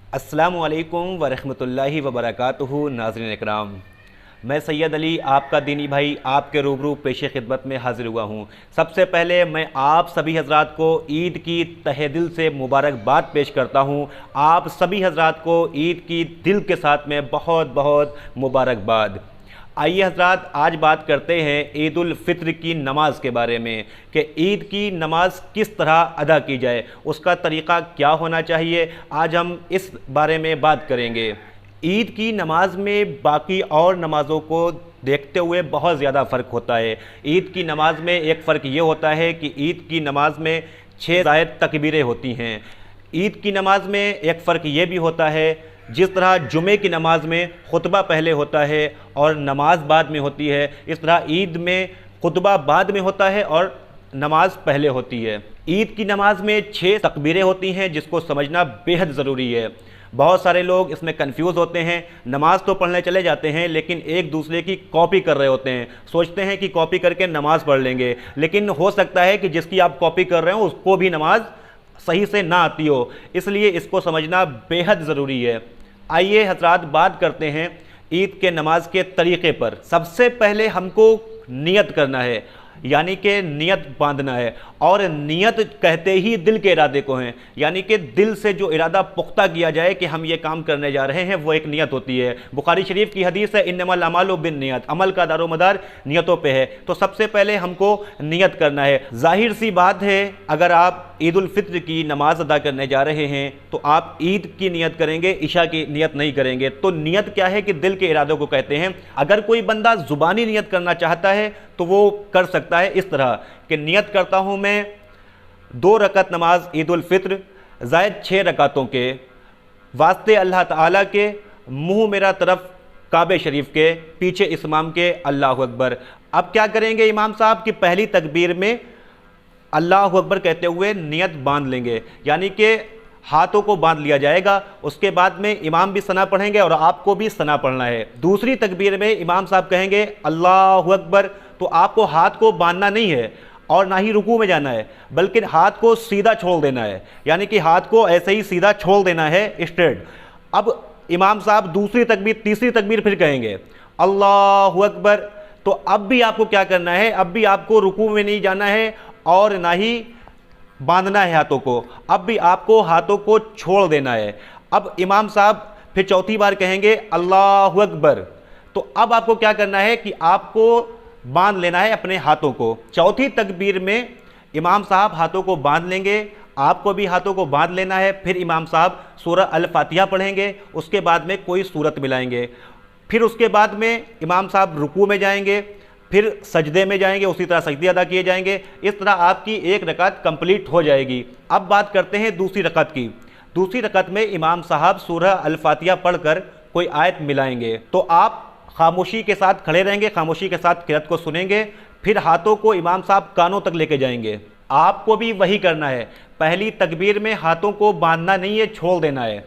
अस्सलामु अलैकुम वरहमतुल्लाहि वबरकातुहू। नाज़रीन इकराम, मैं सैयद अली आपका दीनी भाई आपके रूबरू पेशे खिदमत में हाज़िर हुआ हूँ। सबसे पहले मैं आप सभी हज़रात को ईद की तहे दिल से मुबारकबाद पेश करता हूँ। आप सभी हज़रात को ईद की दिल के साथ में बहुत बहुत मुबारकबाद। आइए हज़रात, आज बात करते हैं ईद उल फित्र की नमाज़ के बारे में कि ईद की नमाज़ किस तरह अदा की जाए, उसका तरीक़ा क्या होना चाहिए। आज हम इस बारे में बात करेंगे। ईद की नमाज में बाकी और नमाज़ों को देखते हुए बहुत ज़्यादा फ़र्क होता है। ईद की नमाज में एक फ़र्क ये होता है कि ईद की नमाज में 6 ज़ायद तकबीरें होती हैं। ईद की नमाज में एक फ़र्क ये भी होता है, जिस तरह जुमे की नमाज में खुतबा पहले होता है और नमाज बाद में होती है, इस तरह ईद में खुतबा बाद में होता है और नमाज पहले होती है। ईद की नमाज में 6 तकबीरें होती हैं, जिसको समझना बेहद ज़रूरी है। बहुत सारे लोग इसमें कंफ्यूज होते हैं, नमाज तो पढ़ने चले जाते हैं लेकिन एक दूसरे की कॉपी कर रहे होते हैं। सोचते हैं कि कॉपी करके नमाज पढ़ लेंगे, लेकिन हो सकता है कि जिसकी आप कॉपी कर रहे हो उसको भी नमाज सही से ना आती हो, इसलिए इसको समझना बेहद ज़रूरी है। आइए हज़रात, बात करते हैं ईद के नमाज के तरीक़े पर। सबसे पहले हमको नियत करना है, यानी कि नियत बांधना है। और नियत कहते ही दिल के इरादे को हैं, यानी कि दिल से जो इरादा पुख्ता किया जाए कि हम ये काम करने जा रहे हैं, वो एक नियत होती है। बुखारी शरीफ की हदीस है, इन्नमल अमालु बिन्नियत, अमल का दारोमदार नियतों पे है। तो सबसे पहले हमको नियत करना है। जाहिर सी बात है, अगर आप ईद उल फित्र की नमाज अदा करने जा रहे हैं तो आप ईद की नियत करेंगे, इशा की नियत नहीं करेंगे। तो नियत क्या है कि दिल के इरादों को कहते हैं। अगर कोई बंदा ज़ुबानी नियत करना चाहता है तो वो कर सकता है इस तरह कि नियत करता हूँ मैं 2 रकत नमाज ईद उल फित्र ज़ायद 6 रकातों के वास्ते अल्लाह ताला के, मुँह मेरा तरफ काबे शरीफ के, पीछे इमाम के, अल्लाह अकबर। अब क्या करेंगे, इमाम साहब की पहली तकबीर में अल्लाह अकबर कहते हुए नियत बांध लेंगे, यानी कि हाथों को बांध लिया जाएगा। उसके बाद में इमाम भी सना पढ़ेंगे और आपको भी सना पढ़ना है। दूसरी तकबीर में इमाम साहब कहेंगे अल्लाह अकबर, तो आपको हाथ को बांधना नहीं है और ना ही रुकू में जाना है, बल्कि हाथ को सीधा छोड़ देना है, यानी कि हाथ को ऐसे ही सीधा छोड़ देना है, स्ट्रेट। अब इमाम साहब दूसरी तकबीर, तीसरी तकबीर फिर कहेंगे अल्लाह अकबर। तो अब भी आपको क्या करना है, अब भी आपको रुकू में नहीं जाना है और ना ही बांधना है हाथों को, अब भी आपको हाथों को छोड़ देना है। अब इमाम साहब फिर चौथी बार कहेंगे अल्लाह अकबर। तो अब आपको क्या करना है कि आपको बांध लेना है अपने हाथों को। चौथी तकबीर में इमाम साहब हाथों को बांध लेंगे, आपको भी हाथों को बांध लेना है। फिर इमाम साहब सूरह अल फातिहा पढ़ेंगे, उसके बाद में कोई सूरत मिलाएंगे। फिर उसके बाद में इमाम साहब रुकू में जाएंगे, फिर सजदे में जाएंगे, उसी तरह सजदे अदा किए जाएंगे। इस तरह आपकी एक रकात कंप्लीट हो जाएगी। अब बात करते हैं दूसरी रकात की। दूसरी रकात में इमाम साहब सूरह अल फातिहा पढ़कर कोई आयत मिलाएंगे, तो आप खामोशी के साथ खड़े रहेंगे, खामोशी के साथ किरात को सुनेंगे। फिर हाथों को इमाम साहब कानों तक लेके जाएंगे। आपको भी वही करना है। पहली तकबीर में हाथों को बांधना नहीं है, छोड़ देना है।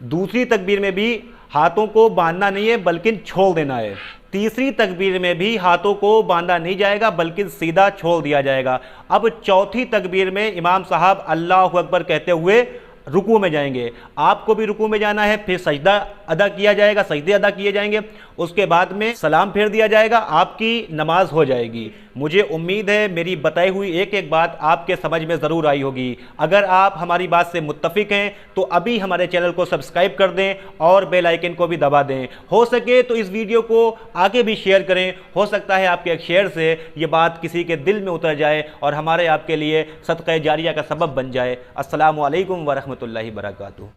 दूसरी तकबीर में भी हाथों को बांधना नहीं है बल्कि छोड़ देना है। तीसरी तकबीर में भी हाथों को बांधा नहीं जाएगा बल्कि सीधा छोड़ दिया जाएगा। अब चौथी तकबीर में इमाम साहब अल्लाह अकबर कहते हुए रुकू में जाएंगे, आपको भी रुकू में जाना है। फिर सजदा अदा किया जाएगा, सजदे अदा किए जाएंगे, उसके बाद में सलाम फेर दिया जाएगा, आपकी नमाज हो जाएगी। मुझे उम्मीद है मेरी बताई हुई एक एक बात आपके समझ में ज़रूर आई होगी। अगर आप हमारी बात से मुत्तफिक हैं तो अभी हमारे चैनल को सब्सक्राइब कर दें और बेल आइकन को भी दबा दें। हो सके तो इस वीडियो को आगे भी शेयर करें, हो सकता है आपके एक शेयर से ये बात किसी के दिल में उतर जाए और हमारे आपके लिए सदक़े जारिया का सबब बन जाए। अस्सलामु अलैकुम वरहमतुल्लाहि वबरकातुहू।